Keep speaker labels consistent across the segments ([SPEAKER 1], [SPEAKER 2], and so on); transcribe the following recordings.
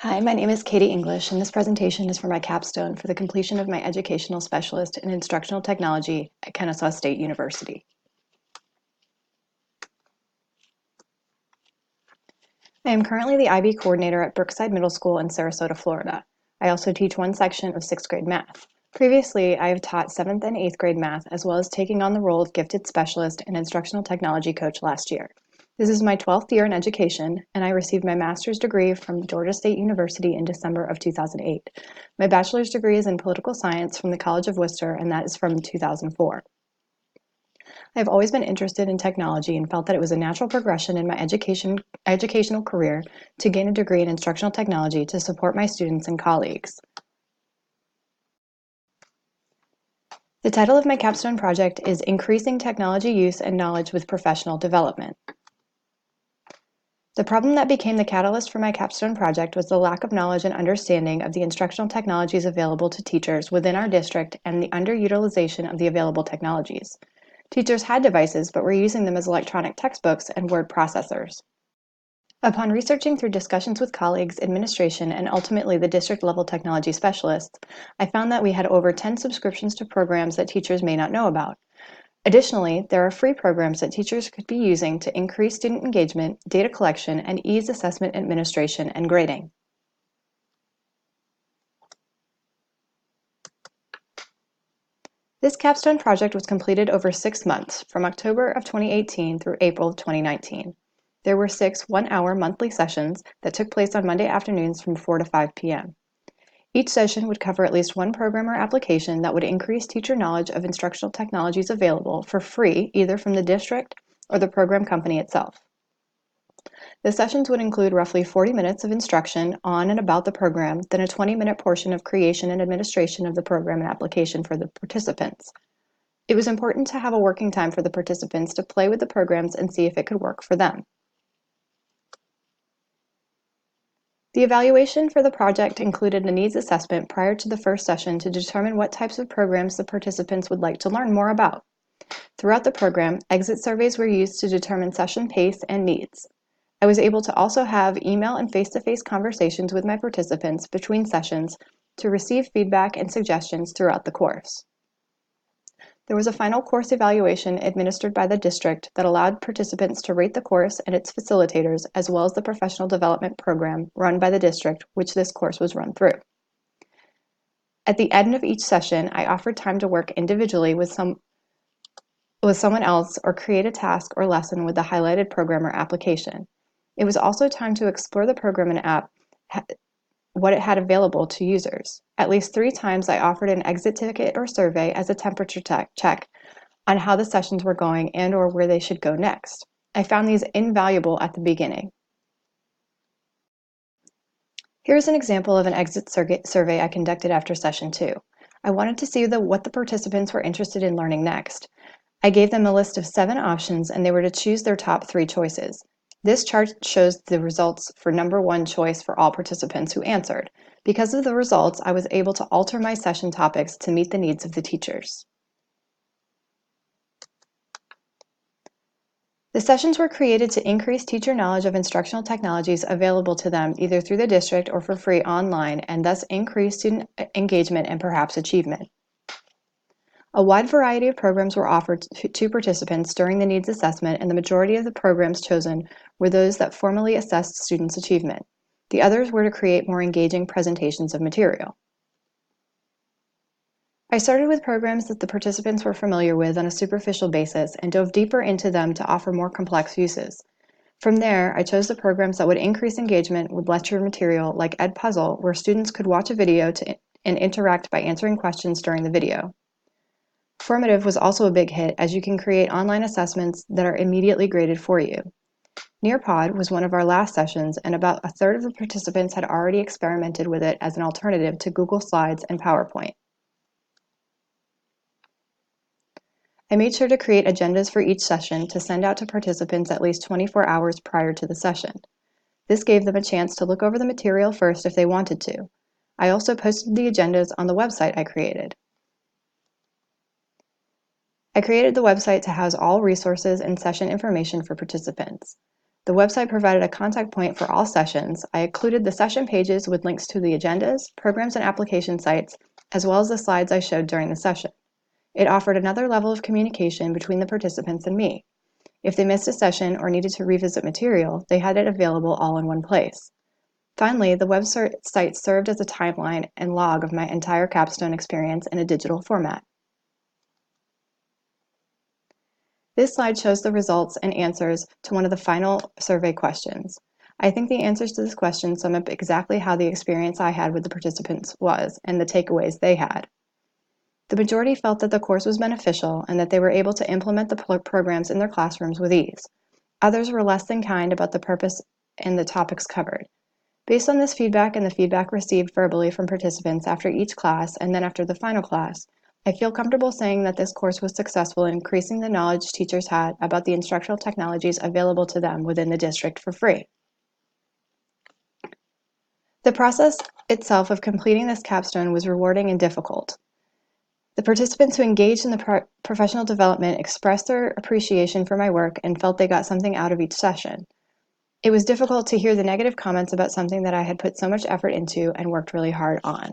[SPEAKER 1] Hi, my name is Katie English, and this presentation is for my capstone for the completion of my educational specialist in instructional technology at Kennesaw State University. I am currently the IB coordinator at Brookside Middle School in Sarasota, Florida. I also teach one section of 6th grade math. Previously, I have taught 7th and 8th grade math, as well as taking on the role of gifted specialist and instructional technology coach last year. This is my 12th year in education, and I received my master's degree from Georgia State University in December of 2008. My bachelor's degree is in political science from the College of Worcester, and that is from 2004. I have always been interested in technology and felt that it was a natural progression in my educational career to gain a degree in instructional technology to support my students and colleagues. The title of my capstone project is Increasing Technology Use and Knowledge with Professional Development. The problem that became the catalyst for my capstone project was the lack of knowledge and understanding of the instructional technologies available to teachers within our district and the underutilization of the available technologies. Teachers had devices, but were using them as electronic textbooks and word processors. Upon researching through discussions with colleagues, administration, and ultimately the district-level technology specialists, I found that we had over 10 subscriptions to programs that teachers may not know about. Additionally, there are free programs that teachers could be using to increase student engagement, data collection, and ease assessment administration and grading. This capstone project was completed over 6 months, from October of 2018 through April of 2019. There were 6 one-hour monthly sessions that took place on Monday afternoons from 4 to 5 p.m. Each session would cover at least one program or application that would increase teacher knowledge of instructional technologies available for free, either from the district or the program company itself. The sessions would include roughly 40 minutes of instruction on and about the program, then a 20-minute portion of creation and administration of the program and application for the participants. It was important to have a working time for the participants to play with the programs and see if it could work for them. The evaluation for the project included a needs assessment prior to the first session to determine what types of programs the participants would like to learn more about. Throughout the program, exit surveys were used to determine session pace and needs. I was able to also have email and face-to-face conversations with my participants between sessions to receive feedback and suggestions throughout the course. There was a final course evaluation administered by the district that allowed participants to rate the course and its facilitators, as well as the professional development program run by the district, which this course was run through. At the end of each session, I offered time to work individually with someone else or create a task or lesson with the highlighted program or application. It was also time to explore the program and app, what it had available to users. At least 3 times I offered an exit ticket or survey as a temperature check on how the sessions were going and or where they should go next. I found these invaluable at the beginning. Here's an example of an exit survey I conducted after session 2. I wanted to see what the participants were interested in learning next. I gave them a list of 7 options and they were to choose their top 3 choices. This chart shows the results for number 1 choice for all participants who answered. Because of the results, I was able to alter my session topics to meet the needs of the teachers. The sessions were created to increase teacher knowledge of instructional technologies available to them either through the district or for free online, and thus increase student engagement and perhaps achievement. A wide variety of programs were offered to participants during the needs assessment, and the majority of the programs chosen were those that formally assessed students' achievement. The others were to create more engaging presentations of material. I started with programs that the participants were familiar with on a superficial basis and dove deeper into them to offer more complex uses. From there, I chose the programs that would increase engagement with lecture material like Edpuzzle, where students could watch a video and interact by answering questions during the video. Formative was also a big hit, as you can create online assessments that are immediately graded for you. Nearpod was one of our last sessions, and about a third of the participants had already experimented with it as an alternative to Google Slides and PowerPoint. I made sure to create agendas for each session to send out to participants at least 24 hours prior to the session. This gave them a chance to look over the material first if they wanted to. I also posted the agendas on the website I created. I created the website to house all resources and session information for participants. The website provided a contact point for all sessions. I included the session pages with links to the agendas, programs and application sites, as well as the slides I showed during the session. It offered another level of communication between the participants and me. If they missed a session or needed to revisit material, they had it available all in one place. Finally, the website served as a timeline and log of my entire Capstone experience in a digital format. This slide shows the results and answers to one of the final survey questions. I think the answers to this question sum up exactly how the experience I had with the participants was and the takeaways they had. The majority felt that the course was beneficial and that they were able to implement the programs in their classrooms with ease. Others were less than kind about the purpose and the topics covered. Based on this feedback and the feedback received verbally from participants after each class and then after the final class, I feel comfortable saying that this course was successful in increasing the knowledge teachers had about the instructional technologies available to them within the district for free. The process itself of completing this capstone was rewarding and difficult. The participants who engaged in the professional development expressed their appreciation for my work and felt they got something out of each session. It was difficult to hear the negative comments about something that I had put so much effort into and worked really hard on.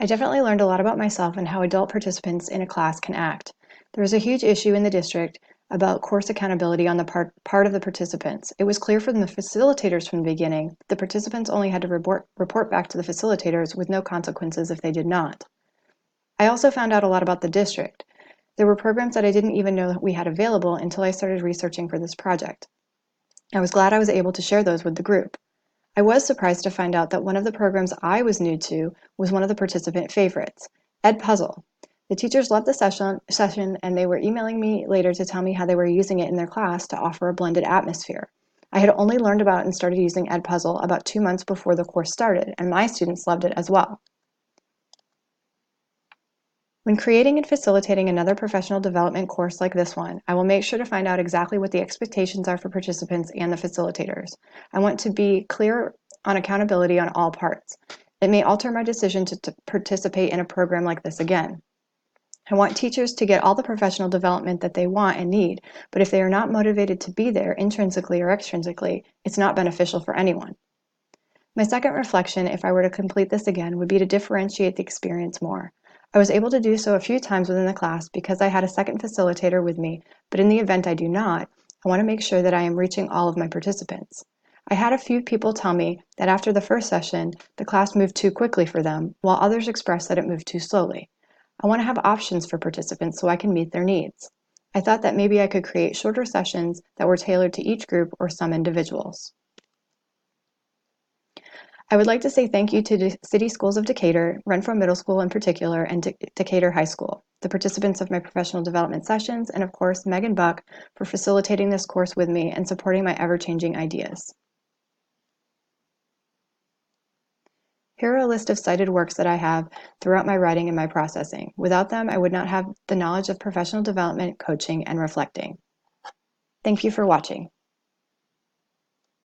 [SPEAKER 1] I definitely learned a lot about myself and how adult participants in a class can act. There was a huge issue in the district about course accountability on the part of the participants. It was clear from the facilitators from the beginning the participants only had to report back to the facilitators with no consequences if they did not. I also found out a lot about the district. There were programs that I didn't even know that we had available until I started researching for this project. I was glad I was able to share those with the group. I was surprised to find out that one of the programs I was new to was one of the participant favorites, Edpuzzle. The teachers loved the session and they were emailing me later to tell me how they were using it in their class to offer a blended atmosphere. I had only learned about and started using Edpuzzle about 2 months before the course started, and my students loved it as well. When creating and facilitating another professional development course like this one, I will make sure to find out exactly what the expectations are for participants and the facilitators. I want to be clear on accountability on all parts. It may alter my decision to participate in a program like this again. I want teachers to get all the professional development that they want and need, but if they are not motivated to be there intrinsically or extrinsically, it's not beneficial for anyone. My second reflection, if I were to complete this again, would be to differentiate the experience more. I was able to do so a few times within the class because I had a second facilitator with me, but in the event I do not, I want to make sure that I am reaching all of my participants. I had a few people tell me that after the first session, the class moved too quickly for them, while others expressed that it moved too slowly. I want to have options for participants so I can meet their needs. I thought that maybe I could create shorter sessions that were tailored to each group or some individuals. I would like to say thank you to the City Schools of Decatur, Renfro Middle School in particular, and Decatur High School, the participants of my professional development sessions, and of course, Megan Buck for facilitating this course with me and supporting my ever-changing ideas. Here are a list of cited works that I have throughout my writing and my processing. Without them, I would not have the knowledge of professional development, coaching, and reflecting. Thank you for watching.